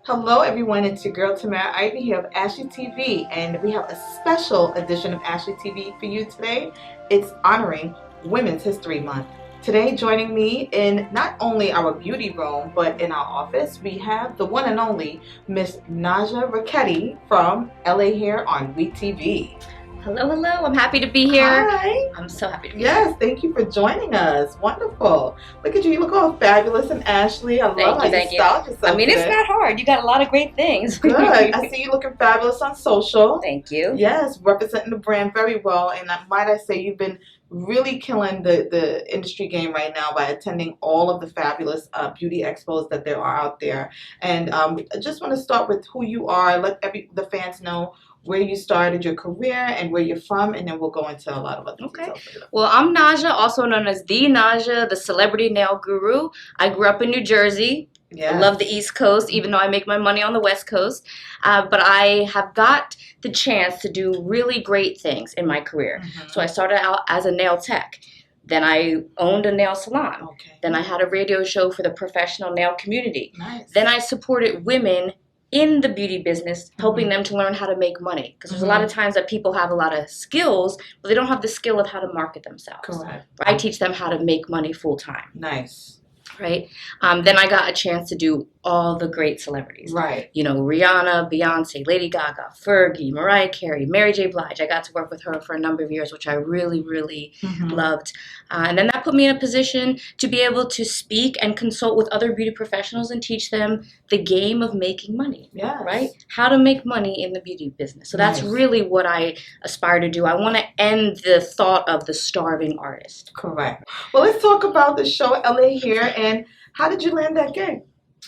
Hello, everyone. It's your girl Tamara Ivy here of Ashley TV, and we have a special edition of Ashley TV for you today. It's honoring Women's History Month. Today, joining me in not only our beauty room but in our office, we have the one and only Miss Naja Rickette from LA here on WeTV. Hello, hello. I'm happy to be here. Hi. I'm so happy to be Yes, here. thank you for joining us. Wonderful. Look at you. You look all fabulous and Ashley. I love how you styled yourself. I mean, it's not hard. You got a lot of great things. Good. I see you looking fabulous on social. Thank you. Yes, representing the brand very well. And might I say, you've been really killing the industry game right now by attending all of the fabulous beauty expos that there are out there. And I just want to start with who you are. Let the fans know where you started your career and where you're from, and then we'll go into a lot of other details later. Well, I'm Naja, also known as the Naja, the celebrity nail guru. I grew up in New Jersey. Yes. I love the East Coast, even though I make my money on the West Coast. But I have got the chance to do really great things in my career. Mm-hmm. So I started out as a nail tech. Then I owned a nail salon. Okay. Then I had a radio show for the professional nail community. Nice. Then I supported women in the beauty business, helping them to learn how to make money. Because there's a lot of times that people have a lot of skills, but they don't have the skill of how to market themselves. Correct. I teach them how to make money full time. Nice. Right? Then I got a chance to do all the great celebrities. Right. You know, Rihanna, Beyonce, Lady Gaga, Fergie, Mariah Carey, Mary J. Blige. I got to work with her for a number of years, which I really, really loved. And then that put me in a position to be able to speak and consult with other beauty professionals and teach them the game of making money. Yes. Right? How to make money in the beauty business. So that's really what I aspire to do. I want to end the thought of the starving artist. Correct. Well, let's talk about the show LA Hair, and how did you land that gig?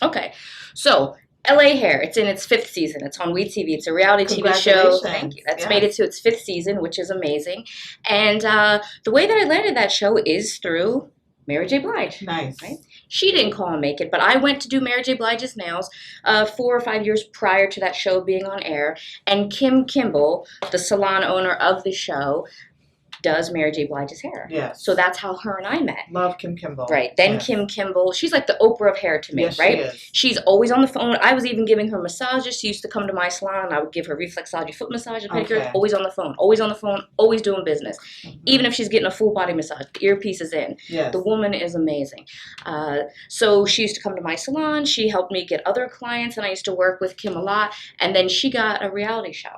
Okay, so LA Hair, it's in its 5th season. It's on WeTV. It's a reality TV show. Thank you. That's made it to its 5th season, which is amazing. And the way that I landed that show is through Mary J. Blige. Nice. Right? She didn't call and make it, but I went to do Mary J. Blige's nails 4 or 5 years prior to that show being on air. And Kim Kimball, the salon owner of the show, does Mary J. Blige's hair. Yes. So that's how her and I met. Love Kim Kimball. Right. Then Kim Kimball, she's like the Oprah of hair to me, yes, right? She is. She's always on the phone. I was even giving her massages. She used to come to my salon and I would give her reflexology foot massage and pedicure. Always on the phone, always doing business. Even if she's getting a full body massage, the earpiece is in. Yes. The woman is amazing. So she used to come to my salon. She helped me get other clients, and I used to work with Kim a lot. And then she got a reality show.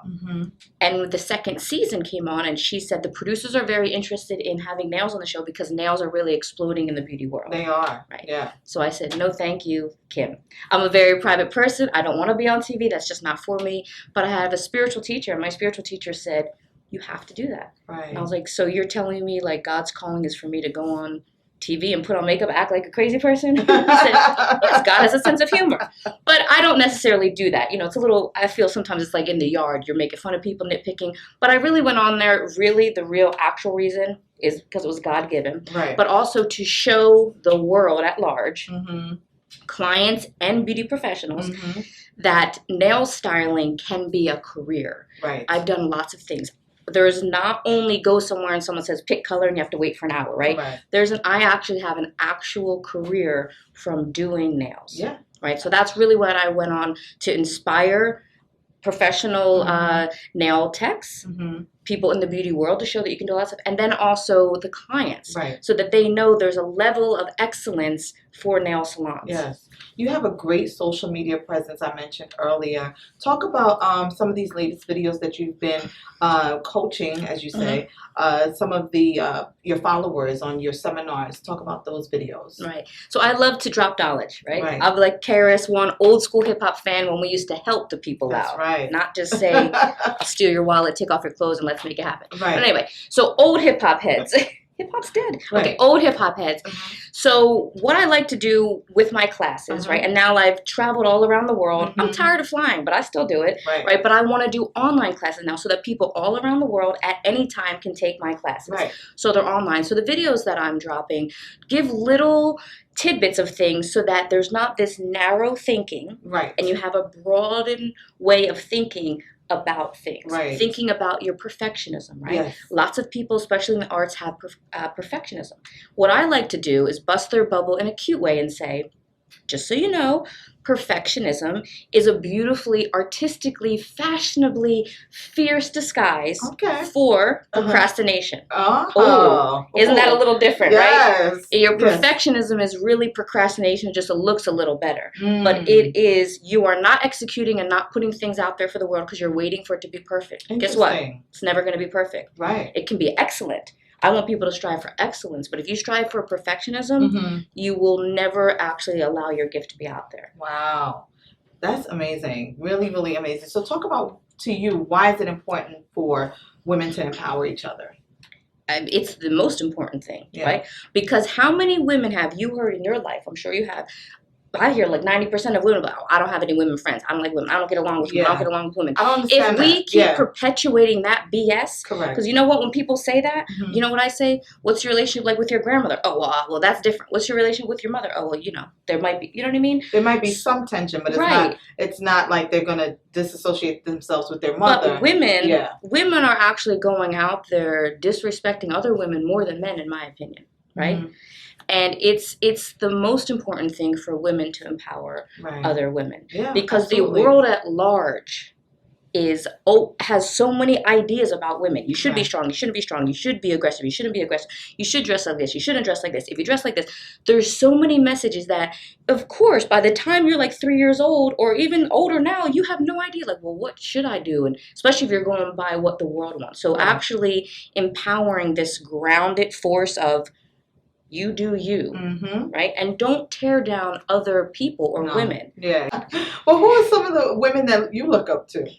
And the 2nd season came on, and she said the producers are very interested in having nails on the show because nails are really exploding in the beauty world. They are. Right. Yeah. So I said, no, thank you, Kim. I'm a very private person. I don't want to be on TV. That's just not for me. But I have a spiritual teacher, and my spiritual teacher said, you have to do that. Right. And I was like, so you're telling me like God's calling is for me to go on TV and put on makeup, act like a crazy person? He said, yes, God has a sense of humor. But I don't necessarily do that. You know, it's a little, I feel sometimes it's like in the yard, you're making fun of people, nitpicking. But I really went on there, really the real actual reason is because it was God-given. Right. But also to show the world at large, clients and beauty professionals, that nail styling can be a career. Right. I've done lots of things. There's not only go somewhere and someone says pick color and you have to wait for an hour, right? I actually have an actual career from doing nails. Yeah. Right. So that's really what I went on to inspire professional nail techs, people in the beauty world, to show that you can do a lot of stuff, and then also the clients, so that they know there's a level of excellence for nail salons. Yes. You have a great social media presence I mentioned earlier. Talk about some of these latest videos that you've been coaching, as you say, some of the your followers on your seminars. Talk about those videos. Right. So I love to drop knowledge, right? I'm like KRS-One, old school hip hop fan when we used to help the people out. Right. Not just say, steal your wallet, take off your clothes, and let's make it happen. Right. But anyway, so old hip hop heads. Hip hop's dead. Right. Okay, old hip hop heads. So what I like to do with my classes, right? And now I've traveled all around the world. I'm tired of flying, but I still do it, right? But I want to do online classes now so that people all around the world at any time can take my classes. Right. So they're online. So the videos that I'm dropping give little tidbits of things so that there's not this narrow thinking, right? And you have a broadened way of thinking about things, thinking about your perfectionism, right? Yes. Lots of people, especially in the arts, have perfectionism. What I like to do is bust their bubble in a cute way and say, just so you know, perfectionism is a beautifully, artistically, fashionably fierce disguise for procrastination. Oh, isn't that a little different, right? Your perfectionism is really procrastination, just looks a little better. But it is, you are not executing and not putting things out there for the world because you're waiting for it to be perfect. Guess what? It's never going to be perfect. Right. It can be excellent. I want people to strive for excellence, but if you strive for perfectionism, you will never actually allow your gift to be out there. Wow. That's amazing. Really, really amazing. So talk about, to you, why is it important for women to empower each other? It's the most important thing, right? Because how many women have you heard in your life? I'm sure you have. I hear like 90% of women, I don't have any women friends. I don't like women. I don't get along with women. I don't get along with women. I don't understand if we keep perpetuating that BS, correct. Because you know what? When people say that, you know what I say? What's your relationship like with your grandmother? Oh, well, that's different. What's your relationship with your mother? Oh, well, there might be, you know what I mean? There might be some tension, but it's not like they're going to disassociate themselves with their mother. But women are actually going out there disrespecting other women more than men, in my opinion, right? And it's the most important thing for women to empower other women. Yeah, because the world at large has so many ideas about women. You should be strong. You shouldn't be strong. You should be aggressive. You shouldn't be aggressive. You should dress like this. You shouldn't dress like this. If you dress like this, there's so many messages that, of course, by the time you're like 3 years old or even older now, you have no idea. Like, well, what should I do? And especially if you're going by what the world wants. So actually empowering this grounded force of you do you, right? And don't tear down other people or women. Yeah. Well, who are some of the women that you look up to?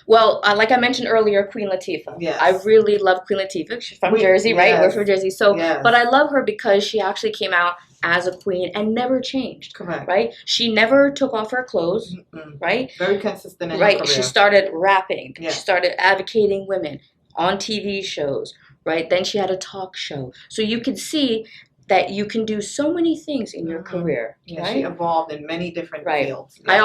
Well, like I mentioned earlier, Queen Latifah. Yes. I really love Queen Latifah. She's from Jersey, right? We're from Jersey. So, but I love her because she actually came out as a queen and never changed. Correct. Right? She never took off her clothes, right? Very consistent in her career. She started rapping. Yeah. She started advocating women on TV shows. Right? Then she had a talk show. So you can see that you can do so many things in your career. Yeah, right? She evolved in many different fields. Yeah.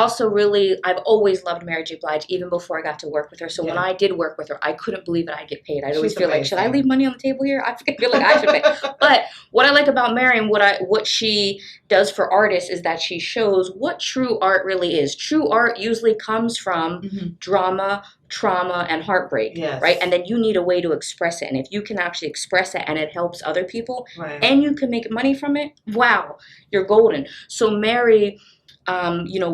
I've always loved Mary J. Blige, even before I got to work with her. So when I did work with her, I couldn't believe that I'd get paid. I'd always feel like, should I leave money on the table here? I feel like I should pay. But what I like about Mary and what she does for artists is that she shows what true art really is. True art usually comes from drama, trauma, and heartbreak, right? And then you need a way to express it. And if you can actually express it and it helps other people and you can make money from it, wow, you're golden. So Mary,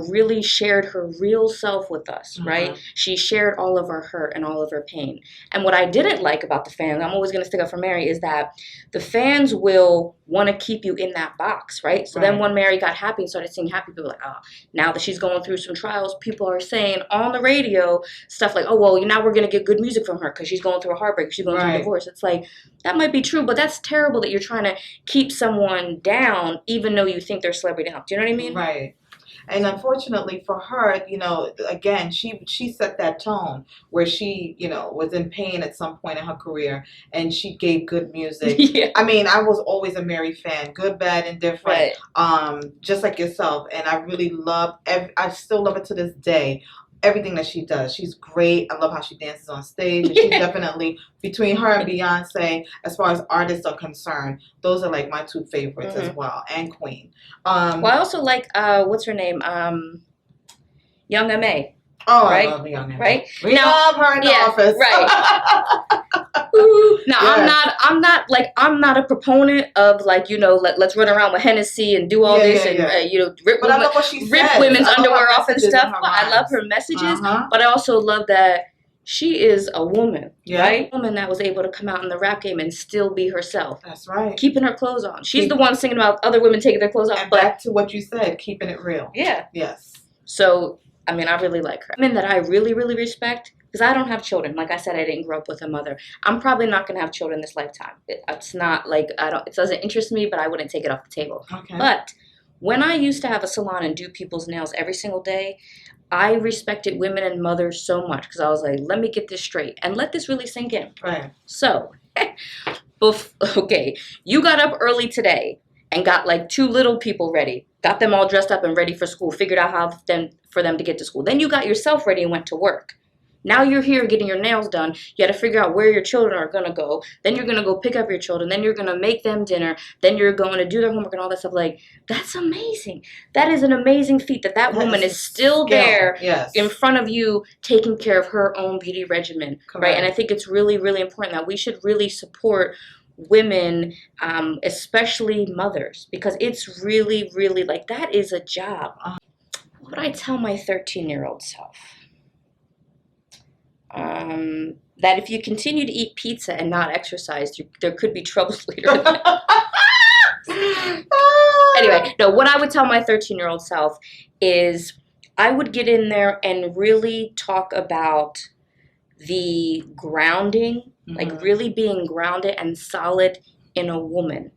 really shared her real self with us, right? She shared all of her hurt and all of her pain. And what I didn't like about the fans, I'm always going to stick up for Mary, is that the fans will want to keep you in that box, right? So then when Mary got happy and started seeing happy, people were like, oh, now that she's going through some trials, people are saying on the radio stuff like, oh, well, now we're going to get good music from her because she's going through a heartbreak, she's going through a divorce. It's like, that might be true, but that's terrible that you're trying to keep someone down even though you think they're celebrity now. Do you know what I mean? Right. And unfortunately for her, again, she set that tone where she, was in pain at some point in her career and she gave good music. I mean, I was always a Mary fan, good, bad, and different, just like yourself. And I really I still love it to this day. Everything that she does. She's great. I love how she dances on stage. And she's definitely, between her and Beyonce, as far as artists are concerned, those are like my two favorites as well. And Queen. Well, I also like, what's her name? Young M.A. Oh, right? I love Young M.A. Right? We love her in the office. Right. Now, I'm not a proponent of let's run around with Hennessy and do all this and rip women's underwear off and stuff. I love her messages, but I also love that she is a woman, right? A woman that was able to come out in the rap game and still be herself. That's right. Keeping her clothes on. She's the one singing about other women taking their clothes off. And back to what you said, keeping it real. Yeah. Yes. So, I really like her. Women that I really, really respect, because I don't have children. Like I said, I didn't grow up with a mother. I'm probably not going to have children this lifetime. It's not like, it doesn't interest me, but I wouldn't take it off the table. Okay. But when I used to have a salon and do people's nails every single day, I respected women and mothers so much because I was like, let me get this straight and let this really sink in. Right. So, you got up early today and got like 2 little people ready, got them all dressed up and ready for school, figured out for them to get to school. Then you got yourself ready and went to work. Now you're here getting your nails done. You got to figure out where your children are going to go. Then you're going to go pick up your children. Then you're going to make them dinner. Then you're going to do their homework and all that stuff. Like, that's amazing. That is an amazing feat that woman is still there in front of you taking care of her own beauty regimen. Correct. Right? And I think it's really, really important that we should really support women, especially mothers, because it's really, really, like, that is a job. What would I tell my 13-year-old self? That if you continue to eat pizza and not exercise, there could be troubles later in life. Anyway, no, what I would tell my 13-year-old self is I would get in there and really talk about the grounding, like really being grounded and solid in a woman,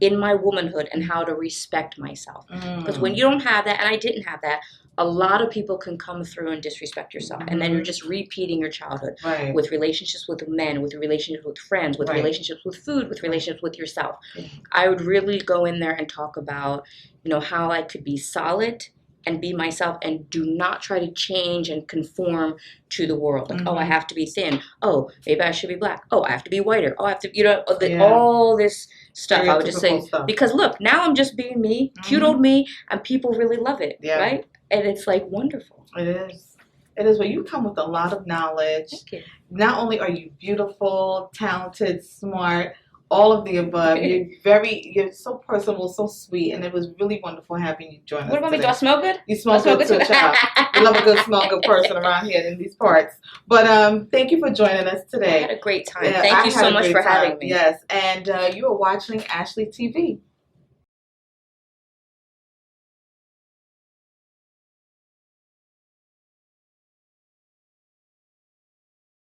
in my womanhood, and how to respect myself. Because when you don't have that, and I didn't have that, a lot of people can come through and disrespect yourself. And then you're just repeating your childhood with relationships with men, with relationships with friends, with relationships with food, with relationships with yourself. I would really go in there and talk about, how I could be solid and be myself and do not try to change and conform to the world. Like, oh, I have to be thin. Oh, maybe I should be black. Oh, I have to be whiter. Oh, I have to, all this stuff. I would just say, because look, now I'm just being me, cute old me, and people really love it, right? And it's like wonderful. It is. It is. Well, you come with a lot of knowledge. Thank you. Not only are you beautiful, talented, smart, all of the above. You're so personable, so sweet, and it was really wonderful having you join us. What about me? Do I smell good? You smell good too, child. You love a good smell good person around here in these parts. But thank you for joining us today. I had a great time. Thank you so much for having me. Yes, and you are watching Ashley TV.